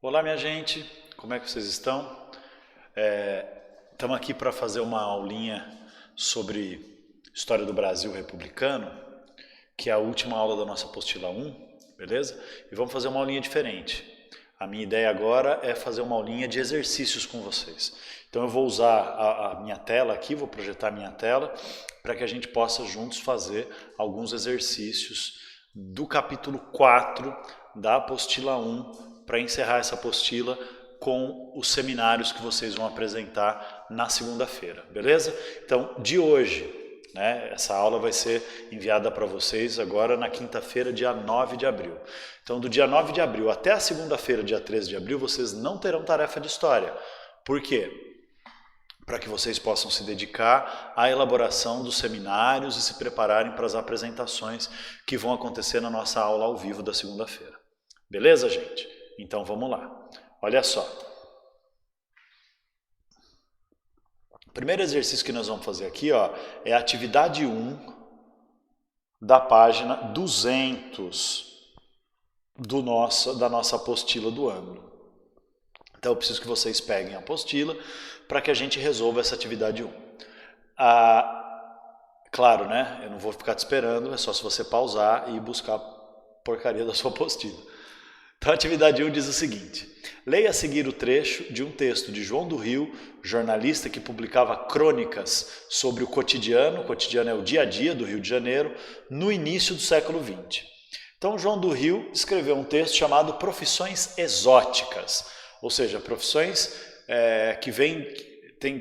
Olá, minha gente, como é que vocês estão? Estamos aqui para fazer uma aulinha sobre História do Brasil Republicano, que é a última aula da nossa apostila 1, beleza? E vamos fazer uma aulinha diferente. A minha ideia agora é fazer uma aulinha de exercícios com vocês. Então eu vou usar a minha tela aqui, vou projetar a minha tela, para que a gente possa juntos fazer alguns exercícios do capítulo 4 da apostila 1, para encerrar essa apostila com os seminários que vocês vão apresentar na segunda-feira, beleza? Então, de hoje, essa aula vai ser enviada para vocês agora na quinta-feira, dia 9 de abril. Então, do dia 9 de abril até a segunda-feira, dia 13 de abril, vocês não terão tarefa de história. Por quê? Para que vocês possam se dedicar à elaboração dos seminários e se prepararem para as apresentações que vão acontecer na nossa aula ao vivo da segunda-feira. Beleza, gente? Então vamos lá. Olha só. O primeiro exercício que nós vamos fazer aqui, é a atividade 1 da página 200 da nossa apostila do ano. Então eu preciso que vocês peguem a apostila para que a gente resolva essa atividade 1. Claro, né? Eu não vou ficar te esperando, é só se você pausar e buscar a porcaria da sua apostila. Então a atividade 1 diz o seguinte: leia a seguir o trecho de um texto de João do Rio, jornalista que publicava crônicas sobre o cotidiano é o dia a dia do Rio de Janeiro, no início do século XX. Então João do Rio escreveu um texto chamado Profissões Exóticas, ou seja, profissões que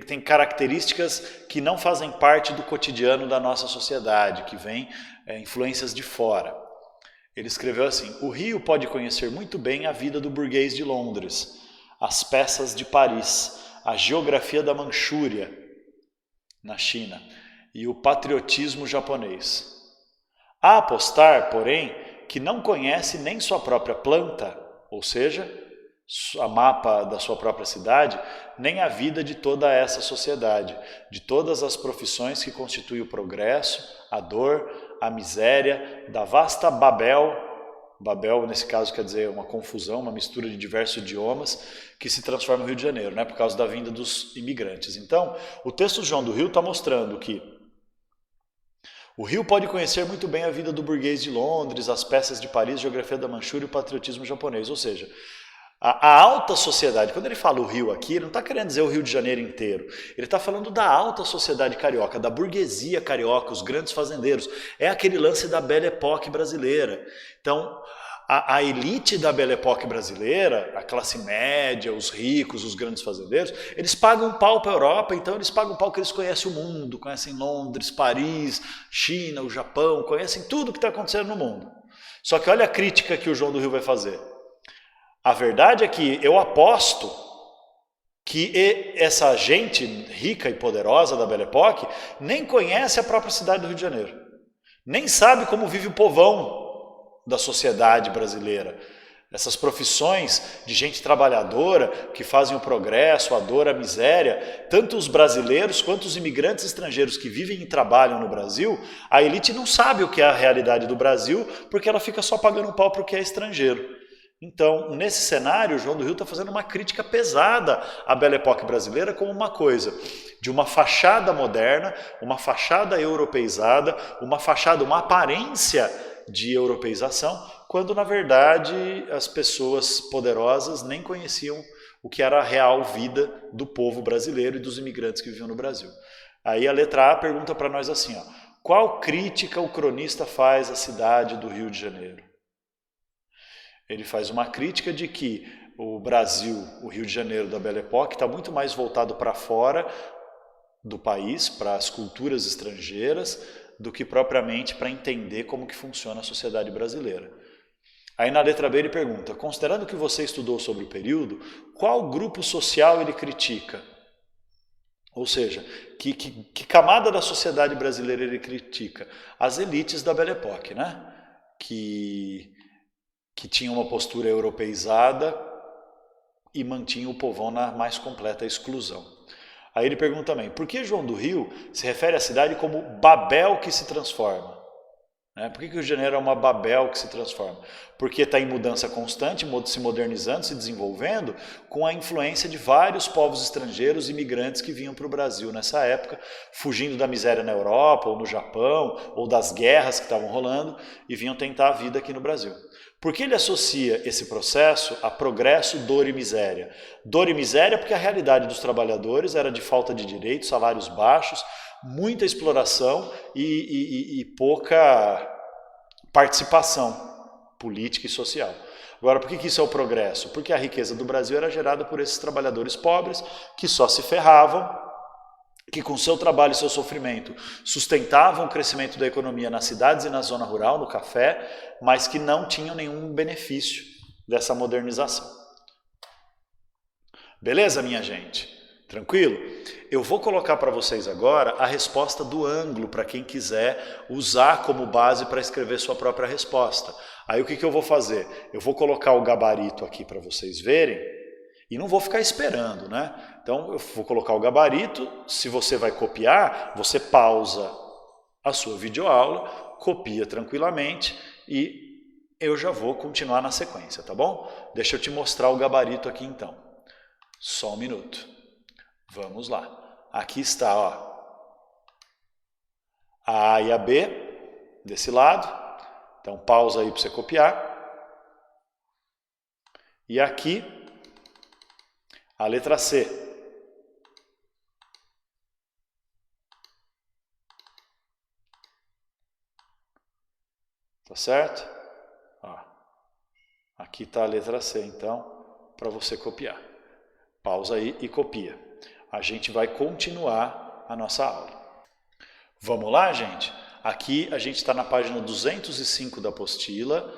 têm características que não fazem parte do cotidiano da nossa sociedade, que vêm influências de fora. Ele escreveu assim: o Rio pode conhecer muito bem a vida do burguês de Londres, as peças de Paris, a geografia da Manchúria, na China, e o patriotismo japonês. A apostar, porém, que não conhece nem sua própria planta, ou seja, a mapa da sua própria cidade, nem a vida de toda essa sociedade, de todas as profissões que constituem o progresso, a dor, a miséria, da vasta Babel nesse caso quer dizer uma confusão, uma mistura de diversos idiomas que se transforma no Rio de Janeiro, por causa da vinda dos imigrantes. Então, o texto de João do Rio está mostrando que o Rio pode conhecer muito bem a vida do burguês de Londres, as peças de Paris, a geografia da Manchúria e o patriotismo japonês, ou seja, a alta sociedade, quando ele fala o Rio aqui, ele não está querendo dizer o Rio de Janeiro inteiro. Ele está falando da alta sociedade carioca, da burguesia carioca, os grandes fazendeiros. É aquele lance da Belle Époque brasileira. Então, a elite da Belle Époque brasileira, a classe média, os ricos, os grandes fazendeiros, eles pagam pau para a Europa, então eles pagam pau que eles conhecem o mundo, conhecem Londres, Paris, China, o Japão, conhecem tudo que está acontecendo no mundo. Só que olha a crítica que o João do Rio vai fazer. A verdade é que eu aposto que essa gente rica e poderosa da Belle Époque nem conhece a própria cidade do Rio de Janeiro. Nem sabe como vive o povão da sociedade brasileira. Essas profissões de gente trabalhadora que fazem o progresso, a dor, a miséria, tanto os brasileiros quanto os imigrantes estrangeiros que vivem e trabalham no Brasil, a elite não sabe o que é a realidade do Brasil porque ela fica só pagando pau para o que é estrangeiro. Então, nesse cenário, o João do Rio está fazendo uma crítica pesada à Belle Époque brasileira como uma coisa de uma fachada moderna, uma fachada europeizada, uma aparência de europeização, quando na verdade as pessoas poderosas nem conheciam o que era a real vida do povo brasileiro e dos imigrantes que viviam no Brasil. Aí a letra A pergunta para nós assim, qual crítica o cronista faz à cidade do Rio de Janeiro? Ele faz uma crítica de que o Brasil, o Rio de Janeiro da Belle Époque, está muito mais voltado para fora do país, para as culturas estrangeiras, do que propriamente para entender como que funciona a sociedade brasileira. Aí na letra B ele pergunta, considerando que você estudou sobre o período, qual grupo social ele critica? Ou seja, que camada da sociedade brasileira ele critica? As elites da Belle Époque, que tinha uma postura europeizada e mantinha o povão na mais completa exclusão. Aí ele pergunta também, por que João do Rio se refere à cidade como Babel que se transforma? Por que o Rio de Janeiro é uma Babel que se transforma? Porque está em mudança constante, se modernizando, se desenvolvendo, com a influência de vários povos estrangeiros, imigrantes que vinham para o Brasil nessa época, fugindo da miséria na Europa, ou no Japão, ou das guerras que estavam rolando, e vinham tentar a vida aqui no Brasil. Por que ele associa esse processo a progresso, dor e miséria? Dor e miséria porque a realidade dos trabalhadores era de falta de direitos, salários baixos, muita exploração e pouca participação política e social. Agora, por que isso é o progresso? Porque a riqueza do Brasil era gerada por esses trabalhadores pobres que só se ferravam, que com seu trabalho e seu sofrimento sustentavam o crescimento da economia nas cidades e na zona rural, no café, mas que não tinham nenhum benefício dessa modernização. Beleza, minha gente? Tranquilo? Eu vou colocar para vocês agora a resposta do ângulo, para quem quiser usar como base para escrever sua própria resposta. Aí o que eu vou fazer? Eu vou colocar o gabarito aqui para vocês verem e não vou ficar esperando, né? Então eu vou colocar o gabarito, se você vai copiar, você pausa a sua videoaula, copia tranquilamente e eu já vou continuar na sequência, tá bom? Deixa eu te mostrar o gabarito aqui então. Só um minuto. Vamos lá. Aqui está, ó, a A e a B, desse lado. Então, pausa aí para você copiar. E aqui, a letra C. Tá certo? Ó, aqui está a letra C, então, para você copiar. Pausa aí e copia. A gente vai continuar a nossa aula. Vamos lá, gente? Aqui a gente está na página 205 da apostila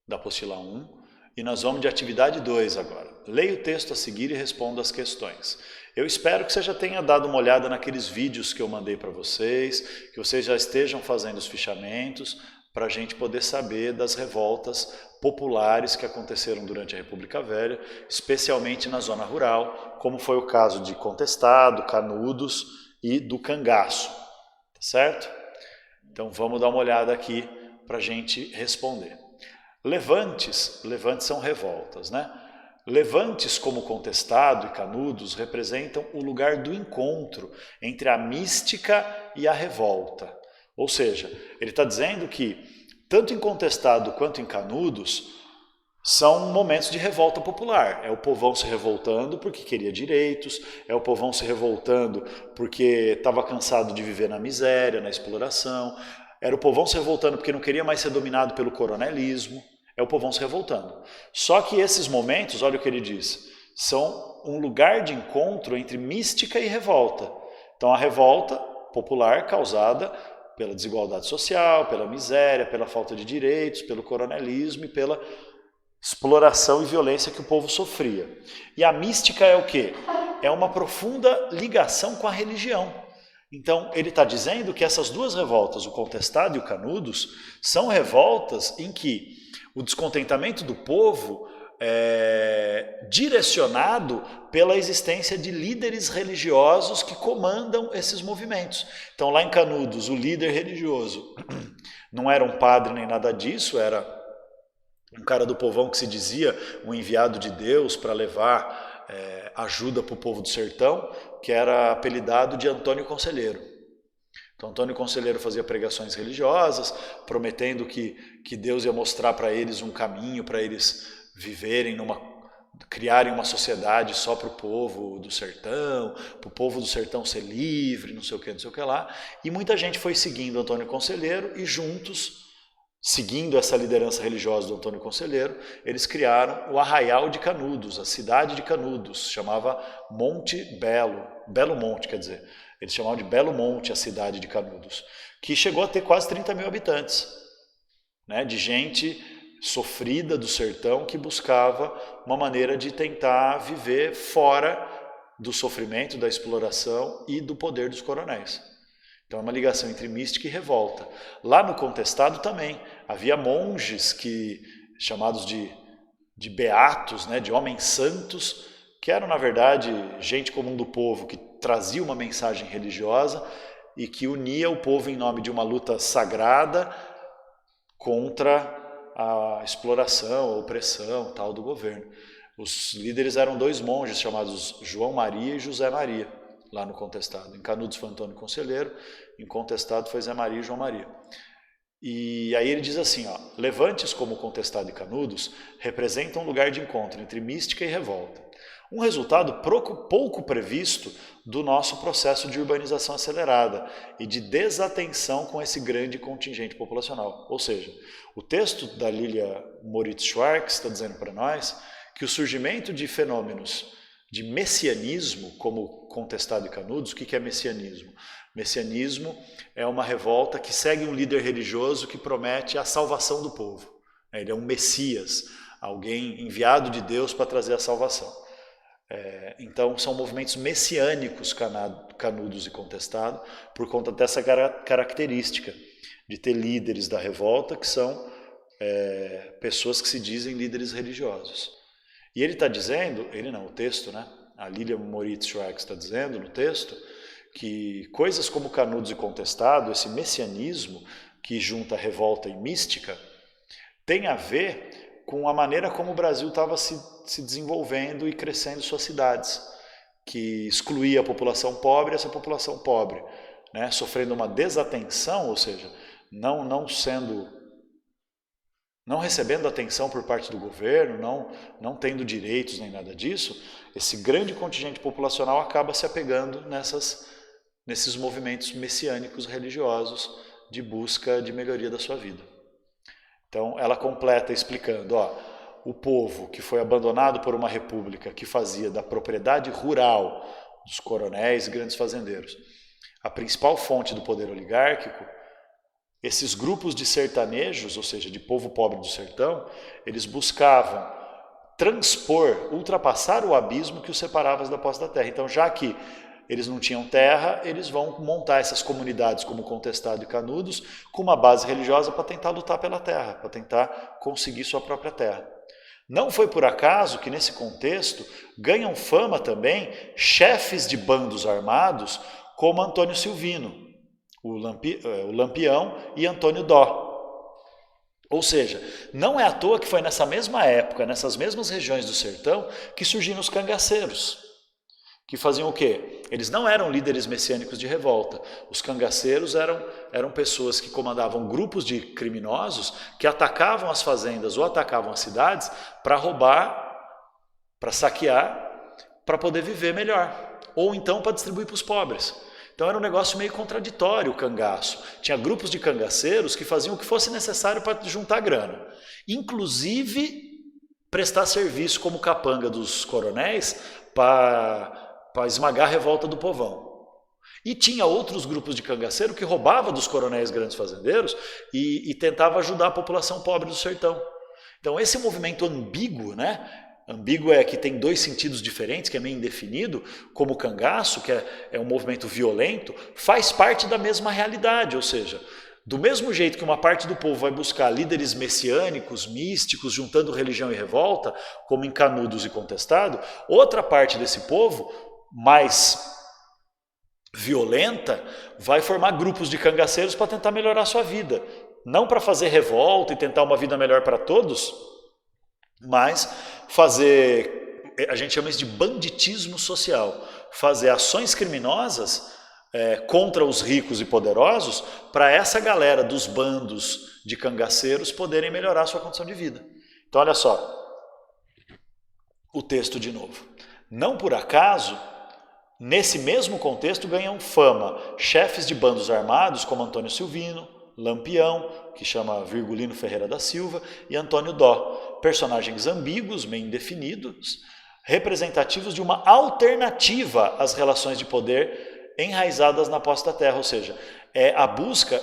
1, e nós vamos de atividade 2 agora. Leia o texto a seguir e responda as questões. Eu espero que você já tenha dado uma olhada naqueles vídeos que eu mandei para vocês, que vocês já estejam fazendo os fichamentos, para a gente poder saber das revoltas populares que aconteceram durante a República Velha, especialmente na zona rural, como foi o caso de Contestado, Canudos e do Cangaço, tá certo? Então vamos dar uma olhada aqui para a gente responder. Levantes são revoltas, né? Levantes como Contestado e Canudos representam o lugar do encontro entre a mística e a revolta. Ou seja, ele está dizendo que tanto em Contestado quanto em Canudos são momentos de revolta popular. É o povão se revoltando porque queria direitos, é o povão se revoltando porque estava cansado de viver na miséria, na exploração, era o povão se revoltando porque não queria mais ser dominado pelo coronelismo, é o povão se revoltando. Só que esses momentos, olha o que ele diz, são um lugar de encontro entre mística e revolta. Então a revolta popular causada pela desigualdade social, pela miséria, pela falta de direitos, pelo coronelismo e pela exploração e violência que o povo sofria. E a mística é o quê? É uma profunda ligação com a religião. Então, ele está dizendo que essas duas revoltas, o Contestado e o Canudos, são revoltas em que o descontentamento do povo é direcionado pela existência de líderes religiosos que comandam esses movimentos. Então, lá em Canudos, o líder religioso não era um padre nem nada disso, era um cara do povão que se dizia um enviado de Deus para levar ajuda para o povo do sertão, que era apelidado de Antônio Conselheiro. Então, Antônio Conselheiro fazia pregações religiosas, prometendo que Deus ia mostrar para eles um caminho para eles viverem criarem uma sociedade só para o povo do sertão, para o povo do sertão ser livre, não sei o que lá. E muita gente foi seguindo Antônio Conselheiro e juntos, seguindo essa liderança religiosa do Antônio Conselheiro, eles criaram o Arraial de Canudos, a cidade de Canudos, chamava Monte Belo, Belo Monte, quer dizer, eles chamavam de Belo Monte a cidade de Canudos, que chegou a ter quase 30 mil habitantes, né, de gente sofrida do sertão que buscava uma maneira de tentar viver fora do sofrimento, da exploração e do poder dos coronéis. Então é uma ligação entre mística e revolta. Lá no Contestado também havia monges chamados de beatos, né, de homens santos, que eram na verdade gente comum do povo que trazia uma mensagem religiosa e que unia o povo em nome de uma luta sagrada contra a exploração, a opressão tal do governo. Os líderes eram 2 monges chamados João Maria e José Maria, lá no Contestado. Em Canudos foi Antônio Conselheiro, em Contestado foi Zé Maria e João Maria. E aí ele diz assim, ó, Levantes como Contestado e Canudos representam um lugar de encontro entre mística e revolta. Um resultado pouco previsto do nosso processo de urbanização acelerada e de desatenção com esse grande contingente populacional. Ou seja, o texto da Lilia Moritz-Schwarz está dizendo para nós que o surgimento de fenômenos de messianismo, como Contestado e Canudos, o que é messianismo? Messianismo é uma revolta que segue um líder religioso que promete a salvação do povo. Ele é um Messias, alguém enviado de Deus para trazer a salvação. Então são movimentos messiânicos Canudos e Contestado por conta dessa característica de ter líderes da revolta que são pessoas que se dizem líderes religiosos. E ele está dizendo, ele não, o texto, né? A Lilia Moritz-Schwarz está dizendo no texto que coisas como Canudos e Contestado, esse messianismo que junta revolta e mística, tem a ver com a maneira como o Brasil estava se desenvolvendo e crescendo suas cidades, que excluía a população pobre, essa população pobre, né, sofrendo uma desatenção, ou seja, não recebendo atenção por parte do governo, não tendo direitos nem nada disso, esse grande contingente populacional acaba se apegando nesses movimentos messiânicos religiosos de busca de melhoria da sua vida. Então ela completa explicando, o povo que foi abandonado por uma república que fazia da propriedade rural dos coronéis e grandes fazendeiros a principal fonte do poder oligárquico, esses grupos de sertanejos, ou seja, de povo pobre do sertão, eles buscavam ultrapassar o abismo que os separava da posse da terra. Então, já que eles não tinham terra, eles vão montar essas comunidades como Contestado e Canudos com uma base religiosa para tentar lutar pela terra, para tentar conseguir sua própria terra. Não foi por acaso que nesse contexto ganham fama também chefes de bandos armados como Antônio Silvino, o Lampião e Antônio Dó. Ou seja, não é à toa que foi nessa mesma época, nessas mesmas regiões do sertão, que surgiram os cangaceiros, que faziam o quê? Eles não eram líderes messiânicos de revolta. Os cangaceiros eram pessoas que comandavam grupos de criminosos que atacavam as fazendas ou atacavam as cidades para roubar, para saquear, para poder viver melhor. Ou então para distribuir para os pobres. Então era um negócio meio contraditório o cangaço. Tinha grupos de cangaceiros que faziam o que fosse necessário para juntar grana. Inclusive prestar serviço como capanga dos coronéis para esmagar a revolta do povão. E tinha outros grupos de cangaceiro que roubavam dos coronéis grandes fazendeiros e tentava ajudar a população pobre do sertão. Então esse movimento ambíguo, né? Ambíguo é que tem 2 sentidos diferentes, que é meio indefinido, como o cangaço, que é um movimento violento, faz parte da mesma realidade, ou seja, do mesmo jeito que uma parte do povo vai buscar líderes messiânicos, místicos, juntando religião e revolta, como em Canudos e Contestado, outra parte desse povo, mais violenta, vai formar grupos de cangaceiros para tentar melhorar a sua vida. Não para fazer revolta e tentar uma vida melhor para todos, mas fazer, a gente chama isso de banditismo social, fazer ações criminosas contra os ricos e poderosos para essa galera dos bandos de cangaceiros poderem melhorar a sua condição de vida. Então olha só, o texto de novo. Não por acaso, nesse mesmo contexto ganham fama chefes de bandos armados como Antônio Silvino, Lampião, que chama Virgulino Ferreira da Silva, e Antônio Dó, personagens ambíguos, meio indefinidos, representativos de uma alternativa às relações de poder enraizadas na posse da terra, ou seja,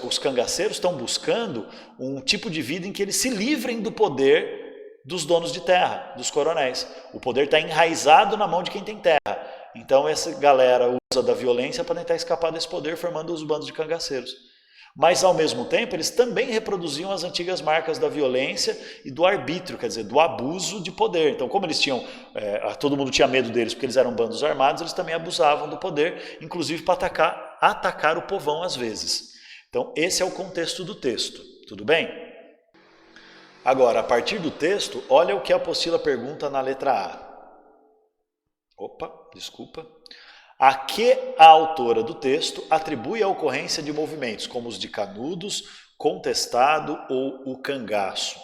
os cangaceiros estão buscando um tipo de vida em que eles se livrem do poder dos donos de terra, dos coronéis. O poder está enraizado na mão de quem tem terra. Então essa galera usa da violência para tentar escapar desse poder, formando os bandos de cangaceiros. Mas, ao mesmo tempo, eles também reproduziam as antigas marcas da violência e do arbítrio, quer dizer, do abuso de poder. Então, como eles tinham, todo mundo tinha medo deles porque eles eram bandos armados, eles também abusavam do poder, inclusive para atacar o povão às vezes. Então, esse é o contexto do texto, tudo bem? Agora, a partir do texto, olha o que a apostila pergunta na letra A. Opa, desculpa. A que a autora do texto atribui a ocorrência de movimentos como os de Canudos, Contestado ou o Cangaço?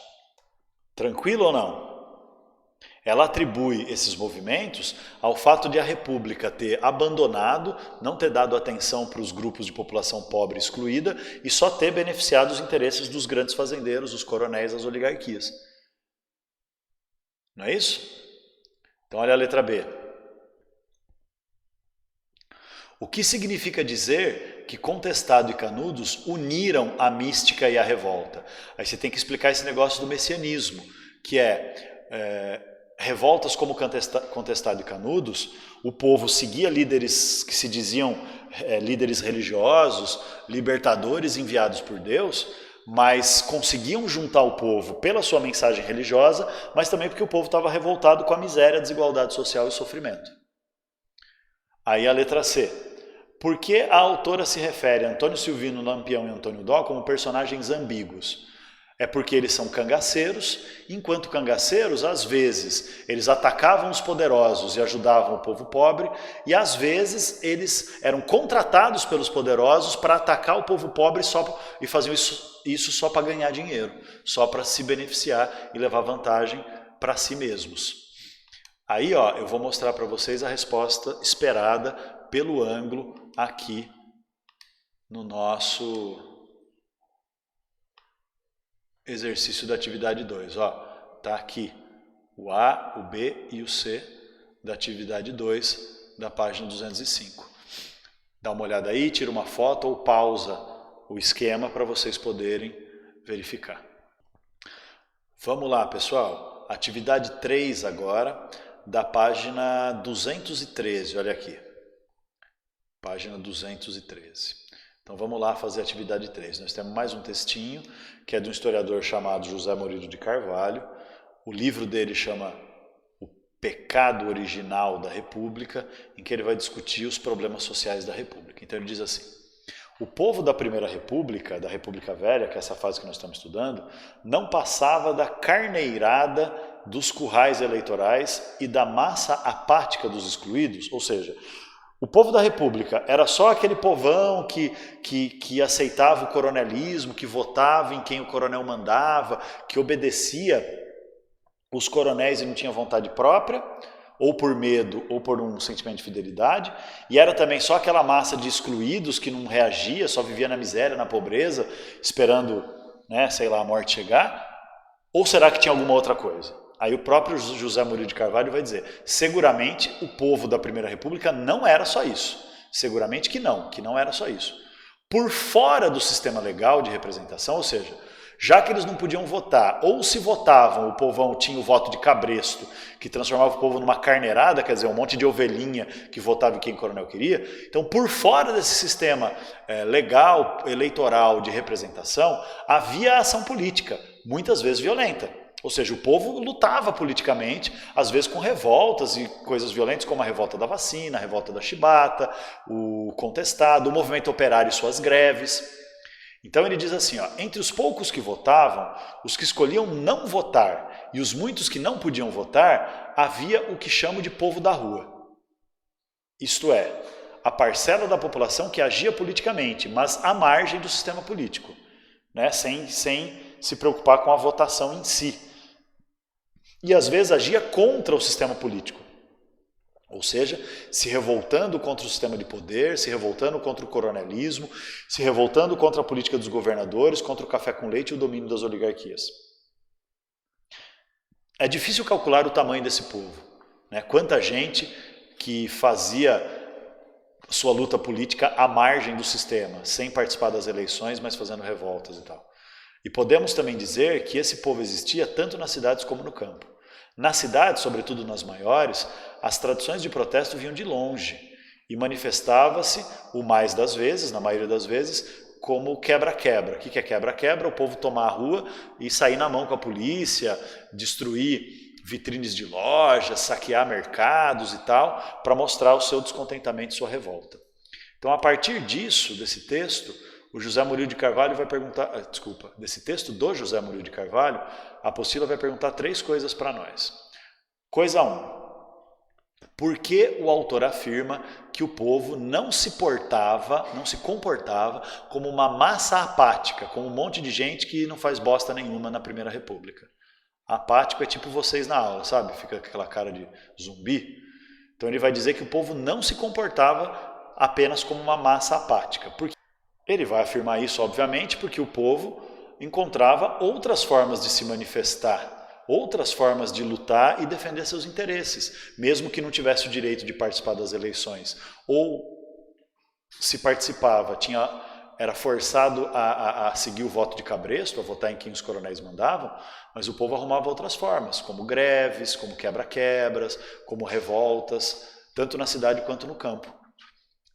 Tranquilo ou não? Ela atribui esses movimentos ao fato de a República ter abandonado, não ter dado atenção para os grupos de população pobre excluída e só ter beneficiado os interesses dos grandes fazendeiros, os coronéis, as oligarquias. Não é isso? Então olha a letra B. O que significa dizer que Contestado e Canudos uniram a mística e a revolta? Aí você tem que explicar esse negócio do messianismo, que revoltas como Contestado e Canudos, o povo seguia líderes que se diziam líderes religiosos, libertadores enviados por Deus, mas conseguiam juntar o povo pela sua mensagem religiosa, mas também porque o povo estava revoltado com a miséria, a desigualdade social e o sofrimento. Aí a letra C. Por que a autora se refere a Antônio Silvino, Lampião e Antônio Dó como personagens ambíguos? É porque eles são cangaceiros, enquanto cangaceiros, às vezes, eles atacavam os poderosos e ajudavam o povo pobre, e às vezes eles eram contratados pelos poderosos para atacar o povo pobre e faziam isso só para ganhar dinheiro, só para se beneficiar e levar vantagem para si mesmos. Aí, eu vou mostrar para vocês a resposta esperada pelo ângulo aqui no nosso exercício da atividade 2. Tá aqui o A, o B e o C da atividade 2 da página 205. Dá uma olhada aí, tira uma foto ou pausa o esquema para vocês poderem verificar. Vamos lá, pessoal. Atividade 3 agora, da página 213, olha aqui. Página 213. Então vamos lá fazer a atividade 3. Nós temos mais um textinho, que é de um historiador chamado José Murilo de Carvalho. O livro dele chama O Pecado Original da República, em que ele vai discutir os problemas sociais da República. Então ele diz assim: o povo da Primeira República, da República Velha, que é essa fase que nós estamos estudando, não passava da carneirada dos currais eleitorais e da massa apática dos excluídos, ou seja, o povo da República era só aquele povão que aceitava o coronelismo, que votava em quem o coronel mandava, que obedecia os coronéis e não tinha vontade própria, ou por medo, ou por um sentimento de fidelidade, e era também só aquela massa de excluídos que não reagia, só vivia na miséria, na pobreza, esperando, a morte chegar? Ou será que tinha alguma outra coisa? Aí o próprio José Murilo de Carvalho vai dizer, seguramente o povo da Primeira República não era só isso. Seguramente que não era só isso. Por fora do sistema legal de representação, ou seja, já que eles não podiam votar, ou se votavam, o povão tinha o voto de cabresto, que transformava o povo numa carneirada, quer dizer, um monte de ovelhinha que votava em quem o coronel queria. Então, por fora desse sistema legal, eleitoral de representação, havia ação política, muitas vezes violenta. Ou seja, o povo lutava politicamente, às vezes com revoltas e coisas violentas, como a revolta da vacina, a revolta da chibata, o contestado, o movimento operário e suas greves. Então ele diz assim, entre os poucos que votavam, os que escolhiam não votar e os muitos que não podiam votar, havia o que chamo de povo da rua. Isto é, a parcela da população que agia politicamente, mas à margem do sistema político, sem se preocupar com a votação em si. E às vezes agia contra o sistema político, ou seja, se revoltando contra o sistema de poder, se revoltando contra o coronelismo, se revoltando contra a política dos governadores, contra o café com leite e o domínio das oligarquias. É difícil calcular o tamanho desse povo, Quanta gente que fazia sua luta política à margem do sistema, sem participar das eleições, mas fazendo revoltas e tal. E podemos também dizer que esse povo existia tanto nas cidades como no campo. Nas cidades, sobretudo nas maiores, as tradições de protesto vinham de longe e manifestava-se, o mais das vezes, na maioria das vezes, como quebra-quebra. O que é quebra-quebra? O povo tomar a rua e sair na mão com a polícia, destruir vitrines de lojas, saquear mercados e tal, para mostrar o seu descontentamento e sua revolta. Então, a partir disso, desse texto, o José Murilo de Carvalho vai perguntar, desse texto do José Murilo de Carvalho, a apostila vai perguntar 3 coisas para nós. Coisa 1. Por que o autor afirma que o povo não se comportava como uma massa apática, como um monte de gente que não faz bosta nenhuma na Primeira República? Apático é tipo vocês na aula, sabe? Fica com aquela cara de zumbi. Então ele vai dizer que o povo não se comportava apenas como uma massa apática. Ele vai afirmar isso, obviamente, porque o povo encontrava outras formas de se manifestar, outras formas de lutar e defender seus interesses, mesmo que não tivesse o direito de participar das eleições. Ou se participava, era forçado a seguir o voto de cabresto, a votar em quem os coronéis mandavam, mas o povo arrumava outras formas, como greves, como quebra-quebras, como revoltas, tanto na cidade quanto no campo.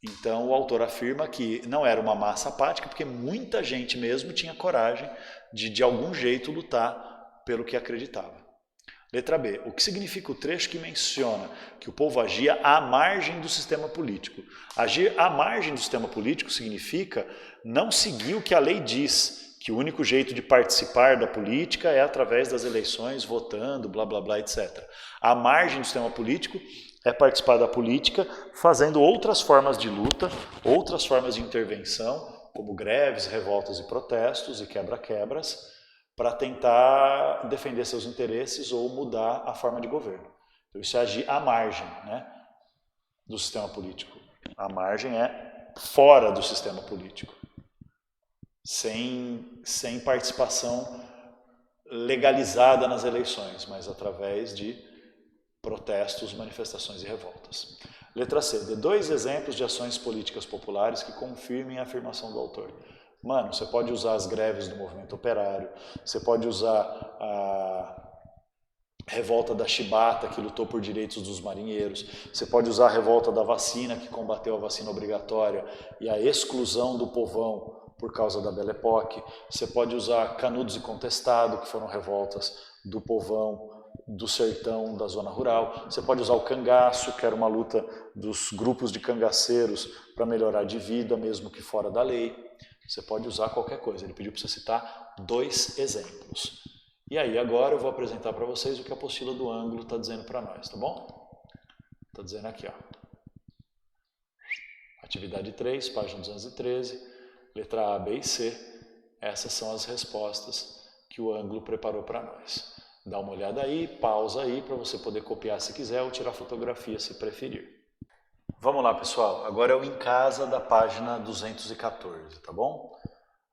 Então o autor afirma que não era uma massa apática, porque muita gente mesmo tinha coragem de algum jeito lutar pelo que acreditava. Letra B. O que significa o trecho que menciona que o povo agia à margem do sistema político? Agir à margem do sistema político significa não seguir o que a lei diz, que o único jeito de participar da política é através das eleições, votando, blá blá blá, etc. À margem do sistema político é participar da política fazendo outras formas de luta, outras formas de intervenção, como greves, revoltas e protestos e quebra-quebras, para tentar defender seus interesses ou mudar a forma de governo. Então isso é agir à margem, né, do sistema político. A margem é fora do sistema político, sem participação legalizada nas eleições, mas através de protestos, manifestações e revoltas. Letra C. Dê 2 exemplos de ações políticas populares que confirmem a afirmação do autor. Mano, você pode usar as greves do movimento operário, você pode usar a revolta da Chibata, que lutou por direitos dos marinheiros, você pode usar a revolta da vacina, que combateu a vacina obrigatória e a exclusão do povão por causa da Belle Époque, você pode usar Canudos e Contestado, que foram revoltas do povão do sertão, da zona rural, você pode usar o cangaço, que era uma luta dos grupos de cangaceiros para melhorar de vida, mesmo que fora da lei. Você pode usar qualquer coisa. Ele pediu para você citar 2 exemplos. E aí agora eu vou apresentar para vocês o que a apostila do ângulo está dizendo para nós, tá bom? Está dizendo aqui, ó. Atividade 3, página 213, letra A, B e C. Essas são as respostas que o ângulo preparou para nós. Dá uma olhada aí, pausa aí para você poder copiar se quiser ou tirar fotografia se preferir. Vamos lá, pessoal. Agora é o em casa da página 214, tá bom?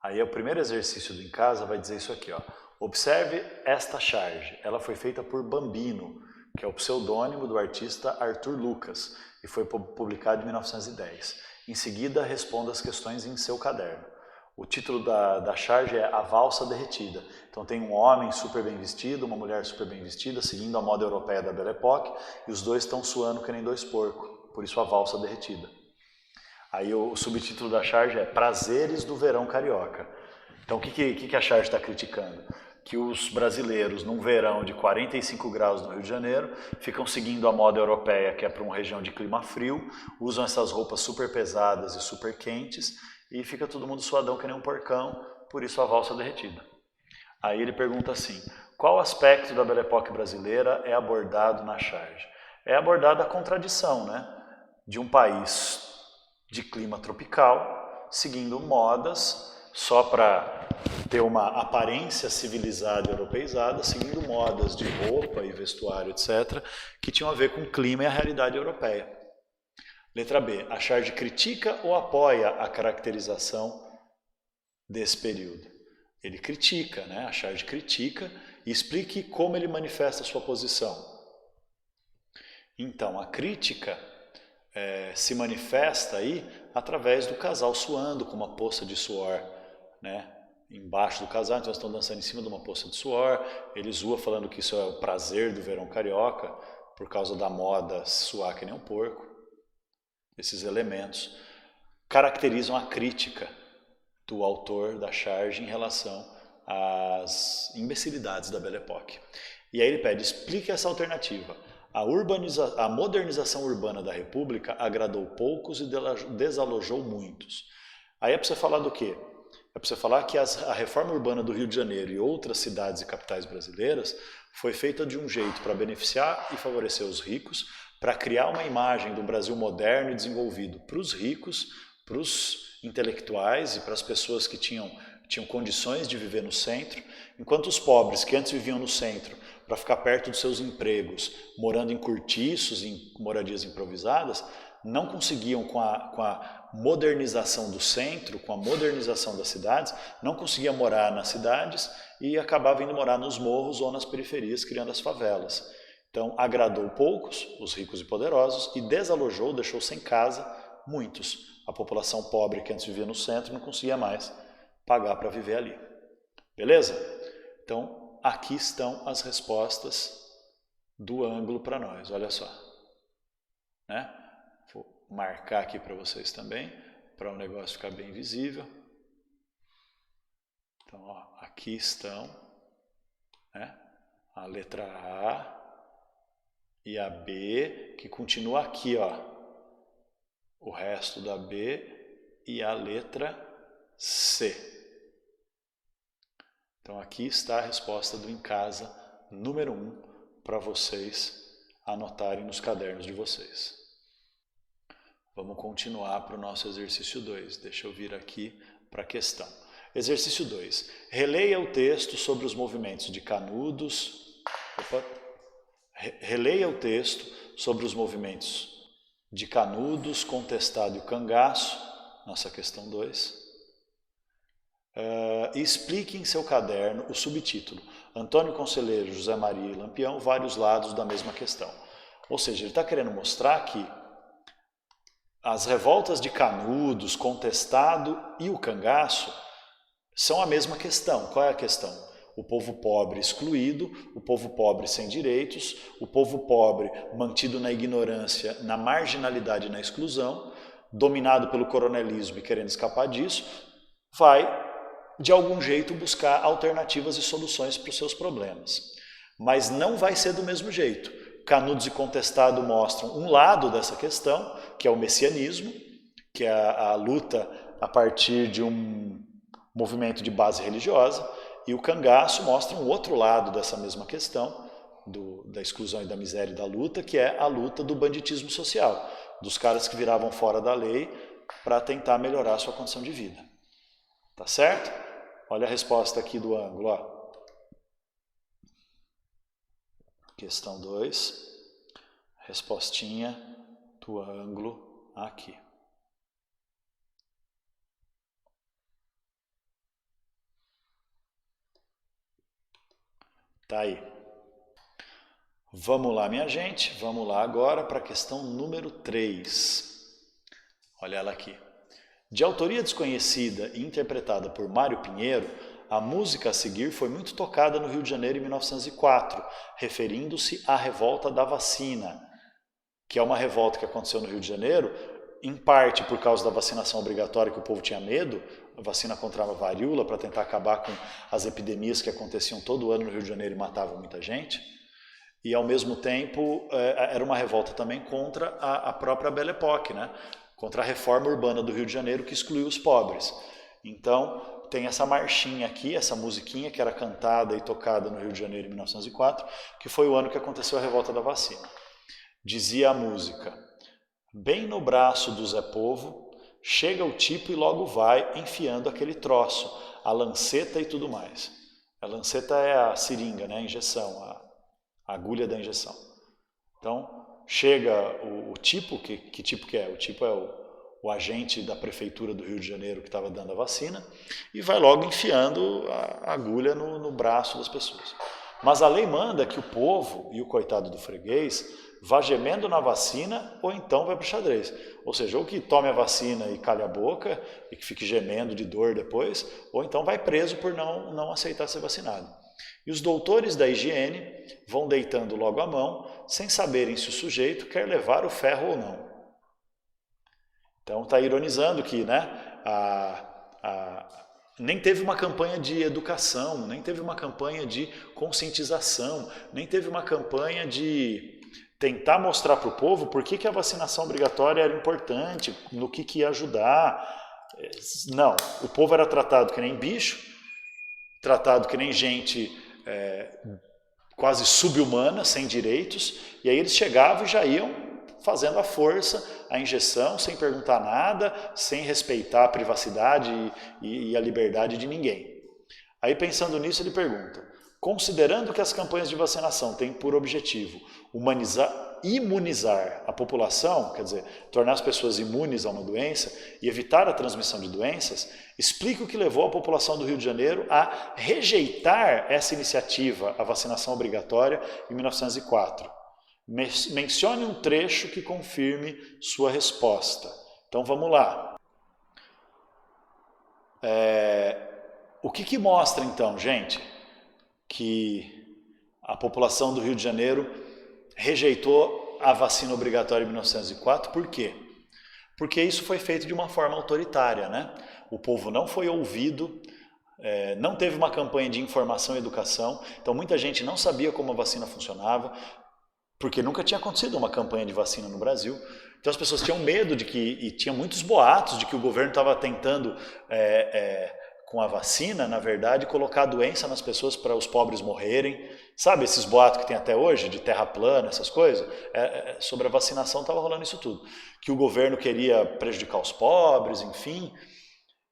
Aí o primeiro exercício do em casa vai dizer isso aqui, ó. Observe esta charge. Ela foi feita por Bambino, que é o pseudônimo do artista Arthur Lucas, e foi publicado em 1910. Em seguida, responda as questões em seu caderno. O título da charge é A Valsa Derretida. Então tem um homem super bem vestido, uma mulher super bem vestida, seguindo a moda europeia da Belle Époque, e os dois estão suando que nem 2 porcos, por isso a valsa derretida. Aí o subtítulo da charge é Prazeres do Verão Carioca. Então o que a charge está criticando? Que os brasileiros, num verão de 45 graus no Rio de Janeiro, ficam seguindo a moda europeia, que é para uma região de clima frio, usam essas roupas super pesadas e super quentes, e fica todo mundo suadão que nem um porcão, por isso a valsa derretida. Aí ele pergunta assim, qual aspecto da Belle Époque brasileira é abordado na charge? É abordada a contradição, né, de um país de clima tropical, seguindo modas só para ter uma aparência civilizada e europeizada, seguindo modas de roupa e vestuário, etc., que tinham a ver com o clima e a realidade europeia. Letra B. A charge critica ou apoia a caracterização desse período? Ele critica, né? A charge critica e explique como ele manifesta a sua posição. Então, a crítica se manifesta aí através do casal suando com uma poça de suor, né? Embaixo do casal, então eles estão dançando em cima de uma poça de suor, ele zoa falando que isso é o prazer do verão carioca, por causa da moda suar que nem um porco. Esses elementos caracterizam a crítica do autor da charge em relação às imbecilidades da Belle Époque. E aí ele pede, explique essa alternativa. A modernização urbana da República agradou poucos e desalojou muitos. Aí é para você falar do quê? É para você falar que a reforma urbana do Rio de Janeiro e outras cidades e capitais brasileiras foi feita de um jeito para beneficiar e favorecer os ricos, para criar uma imagem do Brasil moderno e desenvolvido para os ricos, para os intelectuais e para as pessoas que tinham condições de viver no centro, enquanto os pobres que antes viviam no centro para ficar perto dos seus empregos, morando em cortiços, em moradias improvisadas, não conseguiam com a modernização do centro, com a modernização das cidades, não conseguiam morar nas cidades e acabavam indo morar nos morros ou nas periferias, criando as favelas. Então, agradou poucos, os ricos e poderosos, e desalojou, deixou sem casa muitos. A população pobre que antes vivia no centro não conseguia mais pagar para viver ali. Beleza? Então, aqui estão as respostas do ângulo para nós, olha só. Né? Vou marcar aqui para vocês também, para o negócio ficar bem visível. Então, ó, aqui estão, né, a letra A e a B, que continua aqui, ó, o resto da B e a letra C. Então, aqui está a resposta do Em Casa número 1 para vocês anotarem nos cadernos de vocês. Vamos continuar para o nosso exercício 2. Deixa eu vir aqui para a questão. Exercício 2. Releia o texto sobre os movimentos de Canudos. Releia o texto sobre os movimentos de Canudos, Contestado e o Cangaço. Nossa questão 2. E explique em seu caderno o subtítulo Antônio Conselheiro, José Maria e Lampião, vários lados da mesma questão. Ou seja, ele está querendo mostrar que as revoltas de Canudos, Contestado e o Cangaço são a mesma questão. Qual é a questão? O povo pobre excluído, o povo pobre sem direitos, o povo pobre mantido na ignorância, na marginalidade e na exclusão, dominado pelo coronelismo e querendo escapar disso, vai de algum jeito buscar alternativas e soluções para os seus problemas. Mas não vai ser do mesmo jeito. Canudos e Contestado mostram um lado dessa questão, que é o messianismo, que é a luta a partir de um movimento de base religiosa, e o Cangaço mostra um outro lado dessa mesma questão, da exclusão e da miséria e da luta, que é a luta do banditismo social, dos caras que viravam fora da lei para tentar melhorar a sua condição de vida. Tá certo? Olha a resposta aqui do ângulo, ó. Questão 2, respostinha do ângulo aqui. Tá aí. Vamos lá, minha gente, vamos lá agora para a questão número 3. Olha ela aqui. De autoria desconhecida e interpretada por Mário Pinheiro, a música a seguir foi muito tocada no Rio de Janeiro em 1904, referindo-se à revolta da vacina, que é uma revolta que aconteceu no Rio de Janeiro, em parte por causa da vacinação obrigatória, que o povo tinha medo, a vacina contra a varíola, para tentar acabar com as epidemias que aconteciam todo ano no Rio de Janeiro e matavam muita gente. E, ao mesmo tempo, era uma revolta também contra a própria Belle Époque, né? Contra a reforma urbana do Rio de Janeiro que excluiu os pobres. Então, tem essa marchinha aqui, essa musiquinha que era cantada e tocada no Rio de Janeiro em 1904, que foi o ano que aconteceu a revolta da vacina. Dizia a música: bem no braço do Zé Povo, chega o tipo e logo vai enfiando aquele troço, a lanceta e tudo mais. A lanceta é a seringa, né? A injeção, a agulha da injeção. Então, chega o tipo, que tipo que é? O tipo é o agente da prefeitura do Rio de Janeiro que estava dando a vacina e vai logo enfiando a agulha no braço das pessoas. Mas a lei manda que o povo e o coitado do freguês vá gemendo na vacina ou então vai para o xadrez. Ou seja, ou que tome a vacina e calhe a boca e que fique gemendo de dor depois, ou então vai preso por não aceitar ser vacinado. E os doutores da higiene vão deitando logo a mão, sem saberem se o sujeito quer levar o ferro ou não. Então está ironizando que, né, nem teve uma campanha de educação, nem teve uma campanha de conscientização, nem teve uma campanha de tentar mostrar para o povo por que a vacinação obrigatória era importante, no que ia ajudar. Não, o povo era tratado que nem bicho, tratado que nem gente quase subhumana, sem direitos, e aí eles chegavam e já iam fazendo à força a injeção, sem perguntar nada, sem respeitar a privacidade e a liberdade de ninguém. Aí, pensando nisso, ele pergunta: considerando que as campanhas de vacinação têm por objetivo imunizar a população, quer dizer, tornar as pessoas imunes a uma doença e evitar a transmissão de doenças, explique o que levou a população do Rio de Janeiro a rejeitar essa iniciativa, a vacinação obrigatória, em 1904. Mencione um trecho que confirme sua resposta. Então vamos lá. O que mostra então, gente, que a população do Rio de Janeiro rejeitou a vacina obrigatória em 1904? Por quê? Porque isso foi feito de uma forma autoritária, né? O povo não foi ouvido, não teve uma campanha de informação e educação, então muita gente não sabia como a vacina funcionava, porque nunca tinha acontecido uma campanha de vacina no Brasil. Então as pessoas tinham medo de que, e tinha muitos boatos de que o governo estava tentando, com a vacina, na verdade, colocar a doença nas pessoas para os pobres morrerem. Sabe esses boatos que tem até hoje, de terra plana, essas coisas? Sobre a vacinação estava rolando isso tudo. Que o governo queria prejudicar os pobres, enfim.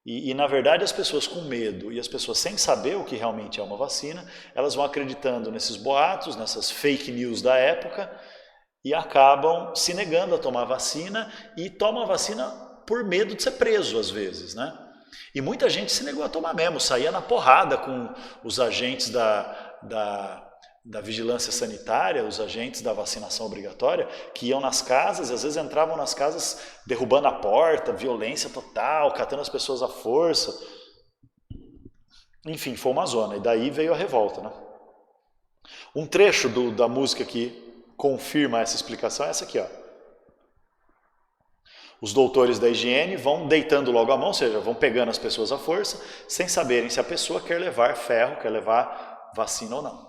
E, na verdade, as pessoas com medo e as pessoas sem saber o que realmente é uma vacina, elas vão acreditando nesses boatos, nessas fake news da época, e acabam se negando a tomar vacina e tomam a vacina por medo de ser preso, às vezes, né? E muita gente se negou a tomar mesmo, saía na porrada com os agentes da vigilância sanitária, os agentes da vacinação obrigatória, que iam nas casas e às vezes entravam nas casas derrubando a porta, violência total, catando as pessoas à força. Enfim, foi uma zona, e daí veio a revolta, né? Um trecho da música que confirma essa explicação é essa aqui, ó. Os doutores da higiene vão deitando logo a mão, ou seja, vão pegando as pessoas à força, sem saberem se a pessoa quer levar ferro, quer levar vacina ou não.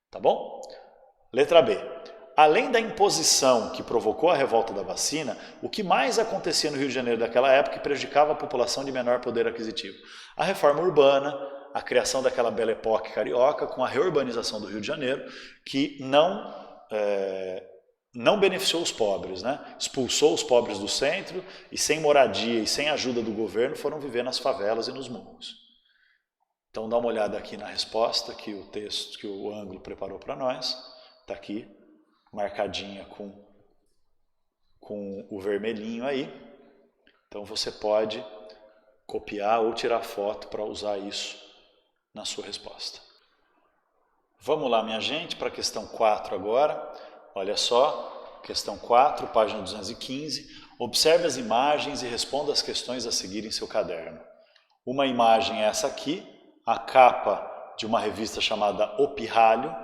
Tá bom? Letra B. Além da imposição que provocou a revolta da vacina, o que mais acontecia no Rio de Janeiro daquela época que prejudicava a população de menor poder aquisitivo? A reforma urbana, a criação daquela Belle Époque carioca, com a reurbanização do Rio de Janeiro, que não beneficiou os pobres, né? Expulsou os pobres do centro e sem moradia e sem ajuda do governo foram viver nas favelas e nos morros. Então dá uma olhada aqui na resposta que o texto, que o Ângulo preparou para nós. Está aqui, marcadinha com o vermelhinho aí. Então você pode copiar ou tirar foto para usar isso na sua resposta. Vamos lá, minha gente, para a questão 4 agora. Olha só, questão 4, página 215. Observe as imagens e responda as questões a seguir em seu caderno. Uma imagem é essa aqui, a capa de uma revista chamada O Pirralho,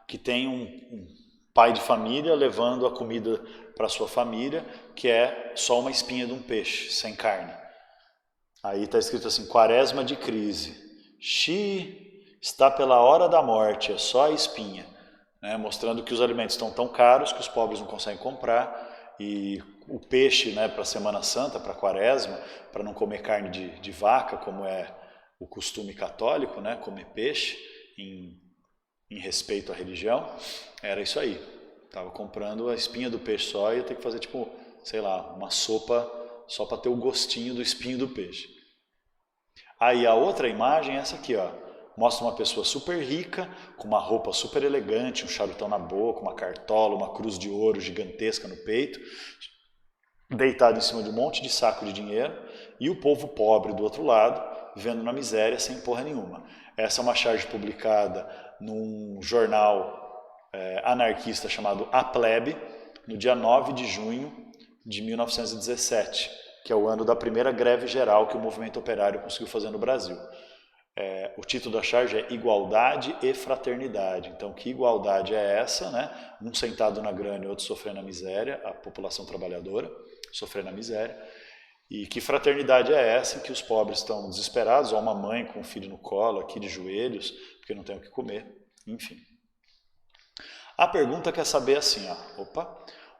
que tem um pai de família levando a comida para sua família, que é só uma espinha de um peixe, sem carne. Aí está escrito assim, quaresma de crise. Está pela hora da morte, é só a espinha. Né, mostrando que os alimentos estão tão caros que os pobres não conseguem comprar e o peixe, né, para a Semana Santa, para a Quaresma, para não comer carne de vaca, como é o costume católico, né, comer peixe em respeito à religião, era isso aí. Estava comprando a espinha do peixe só e ia ter que fazer, tipo, sei lá, uma sopa só para ter o gostinho do espinho do peixe. Aí a outra imagem é essa aqui, ó. Mostra uma pessoa super rica, com uma roupa super elegante, um charutão na boca, uma cartola, uma cruz de ouro gigantesca no peito, deitado em cima de um monte de saco de dinheiro, e o povo pobre do outro lado, vivendo na miséria sem porra nenhuma. Essa é uma charge publicada num jornal anarquista chamado A Plebe, no dia 9 de junho de 1917, que é o ano da primeira greve geral que o movimento operário conseguiu fazer no Brasil. O título da charge é Igualdade e Fraternidade. Então, que igualdade é essa, né? Um sentado na grana e outro sofrendo a miséria, a população trabalhadora sofrendo a miséria. E que fraternidade é essa em que os pobres estão desesperados, ou uma mãe com um filho no colo, aqui de joelhos, porque não tem o que comer, enfim. A pergunta quer saber assim, ó,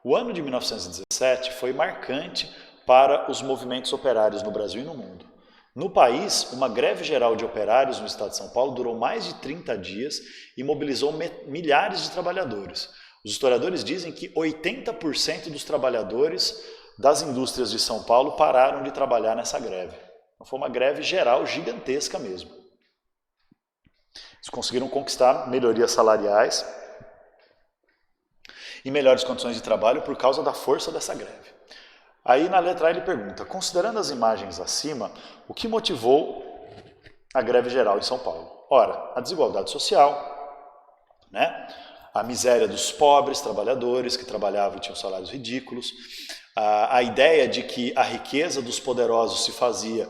o ano de 1917 foi marcante para os movimentos operários no Brasil e no mundo. No país, uma greve geral de operários no estado de São Paulo durou mais de 30 dias e mobilizou milhares de trabalhadores. Os historiadores dizem que 80% dos trabalhadores das indústrias de São Paulo pararam de trabalhar nessa greve. Então, foi uma greve geral gigantesca mesmo. Eles conseguiram conquistar melhorias salariais e melhores condições de trabalho por causa da força dessa greve. Aí na letra A ele pergunta, considerando as imagens acima, o que motivou a greve geral em São Paulo? Ora, a desigualdade social, né? A miséria dos pobres trabalhadores que trabalhavam e tinham salários ridículos, a ideia de que a riqueza dos poderosos se fazia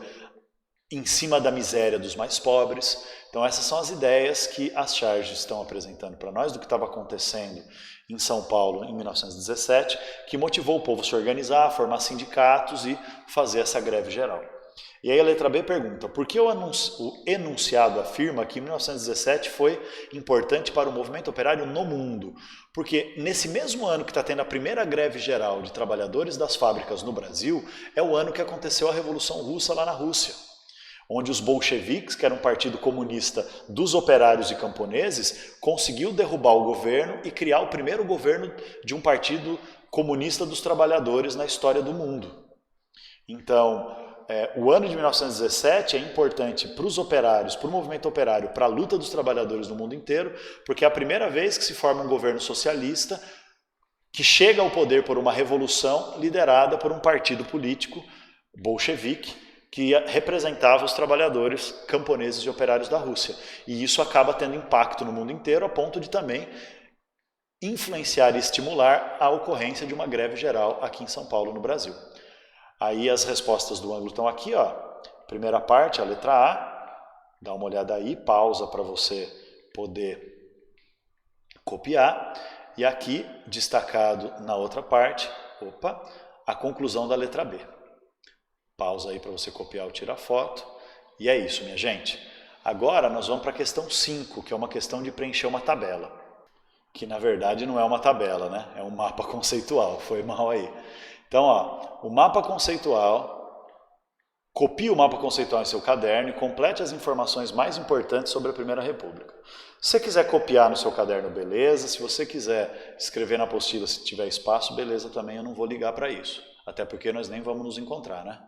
em cima da miséria dos mais pobres. Então essas são as ideias que as charges estão apresentando para nós do que estava acontecendo em São Paulo em 1917, que motivou o povo a se organizar, a formar sindicatos e fazer essa greve geral. E aí a letra B pergunta, por que o enunciado afirma que 1917 foi importante para o movimento operário no mundo? Porque nesse mesmo ano que está tendo a primeira greve geral de trabalhadores das fábricas no Brasil, é o ano que aconteceu a Revolução Russa lá na Rússia, onde os bolcheviques, que era um partido comunista dos operários e camponeses, conseguiu derrubar o governo e criar o primeiro governo de um partido comunista dos trabalhadores na história do mundo. Então, o ano de 1917 é importante para os operários, para o movimento operário, para a luta dos trabalhadores no mundo inteiro, porque é a primeira vez que se forma um governo socialista que chega ao poder por uma revolução liderada por um partido político bolchevique, que representava os trabalhadores camponeses e operários da Rússia. E isso acaba tendo impacto no mundo inteiro, a ponto de também influenciar e estimular a ocorrência de uma greve geral aqui em São Paulo, no Brasil. Aí as respostas do ângulo estão aqui, ó. Primeira parte, a letra A, dá uma olhada aí, pausa para você poder copiar. E aqui, destacado na outra parte, a conclusão da letra B. Pausa aí para você copiar ou tirar foto. E é isso, minha gente. Agora nós vamos para a questão 5, que é uma questão de preencher uma tabela. Que na verdade não é uma tabela, né? É um mapa conceitual, foi mal aí. Então, ó, o mapa conceitual, copie o mapa conceitual em seu caderno e complete as informações mais importantes sobre a Primeira República. Se você quiser copiar no seu caderno, beleza. Se você quiser escrever na apostila, se tiver espaço, beleza também, eu não vou ligar para isso. Até porque nós nem vamos nos encontrar, né?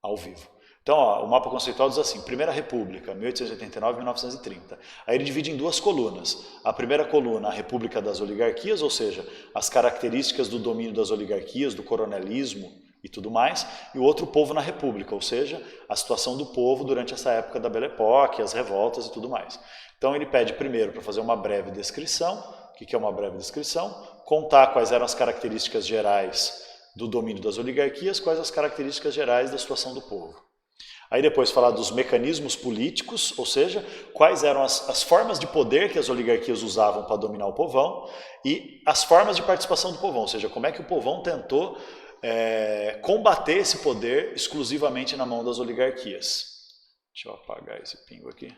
Ao vivo. Então, ó, o mapa conceitual diz assim, Primeira República, 1889-1930. Aí ele divide em duas colunas. A primeira coluna, a República das Oligarquias, ou seja, as características do domínio das oligarquias, do coronelismo e tudo mais. E o outro, o povo na República, ou seja, a situação do povo durante essa época da Belle Époque, as revoltas e tudo mais. Então ele pede primeiro para fazer uma breve descrição. O que é uma breve descrição? Contar quais eram as características gerais do domínio das oligarquias, quais as características gerais da situação do povo. Aí depois falar dos mecanismos políticos, ou seja, quais eram as formas de poder que as oligarquias usavam para dominar o povão e as formas de participação do povão, ou seja, como é que o povão tentou combater esse poder exclusivamente na mão das oligarquias. Deixa eu apagar esse pingo aqui.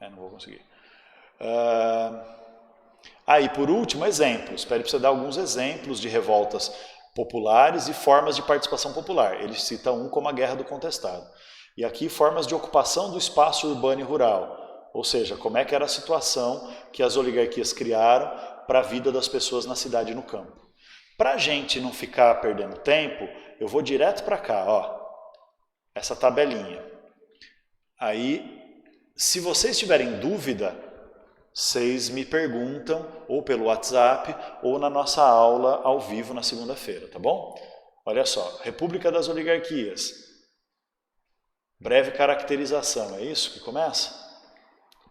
Não vou conseguir. Aí, por último, exemplos. Pede para você dar alguns exemplos de revoltas populares e formas de participação popular. Ele cita um como a Guerra do Contestado. E aqui, formas de ocupação do espaço urbano e rural. Ou seja, como é que era a situação que as oligarquias criaram para a vida das pessoas na cidade e no campo. Para a gente não ficar perdendo tempo, eu vou direto para cá, ó. Essa tabelinha. Aí, se vocês tiverem dúvida, vocês me perguntam ou pelo WhatsApp ou na nossa aula ao vivo na segunda-feira, tá bom? Olha só, República das Oligarquias. Breve caracterização, é isso que começa?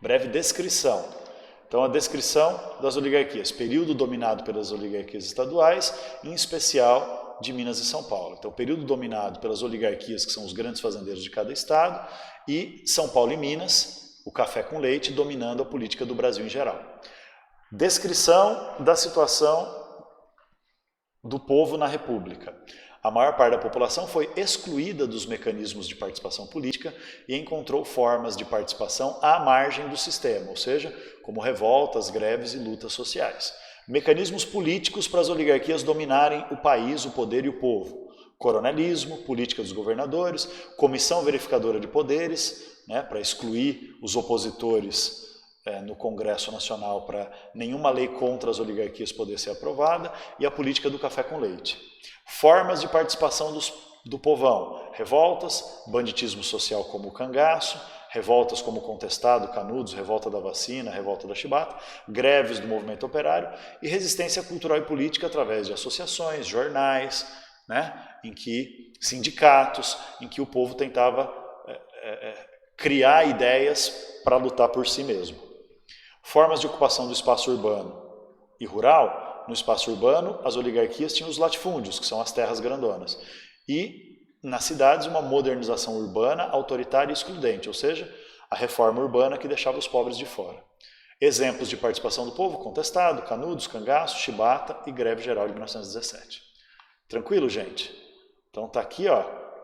Breve descrição. Então, a descrição das oligarquias. Período dominado pelas oligarquias estaduais, em especial de Minas e São Paulo. Então, período dominado pelas oligarquias, que são os grandes fazendeiros de cada estado, e São Paulo e Minas, o café com leite, dominando a política do Brasil em geral. Descrição da situação do povo na República. A maior parte da população foi excluída dos mecanismos de participação política e encontrou formas de participação à margem do sistema, ou seja, como revoltas, greves e lutas sociais. Mecanismos políticos para as oligarquias dominarem o país, o poder e o povo. Coronelismo, política dos governadores, comissão verificadora de poderes, né, para excluir os opositores no Congresso Nacional para nenhuma lei contra as oligarquias poder ser aprovada, e a política do café com leite. Formas de participação do povão, revoltas, banditismo social como o cangaço, revoltas como o Contestado, Canudos, revolta da vacina, revolta da chibata, greves do movimento operário e resistência cultural e política através de associações, jornais, né, em que sindicatos, em que o povo tentava criar ideias para lutar por si mesmo. Formas de ocupação do espaço urbano e rural. No espaço urbano, as oligarquias tinham os latifúndios, que são as terras grandonas. E, nas cidades, uma modernização urbana, autoritária e excludente, ou seja, a reforma urbana que deixava os pobres de fora. Exemplos de participação do povo: Contestado, Canudos, Cangaço, chibata e greve geral de 1917. Tranquilo, gente? Então está aqui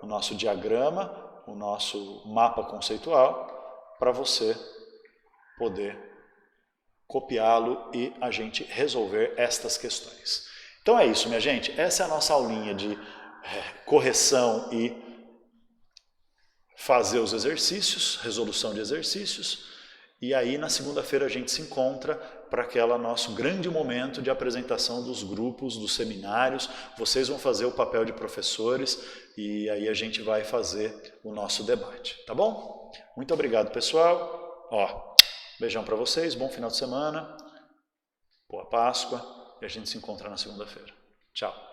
o nosso diagrama, o nosso mapa conceitual, para você poder copiá-lo e a gente resolver estas questões. Então é isso, minha gente. Essa é a nossa aulinha de correção e fazer os exercícios, resolução de exercícios. E aí na segunda-feira a gente se encontra para aquele nosso grande momento de apresentação dos grupos, dos seminários. Vocês vão fazer o papel de professores e aí a gente vai fazer o nosso debate, tá bom? Muito obrigado, pessoal. Beijão para vocês, bom final de semana, boa Páscoa e a gente se encontra na segunda-feira. Tchau.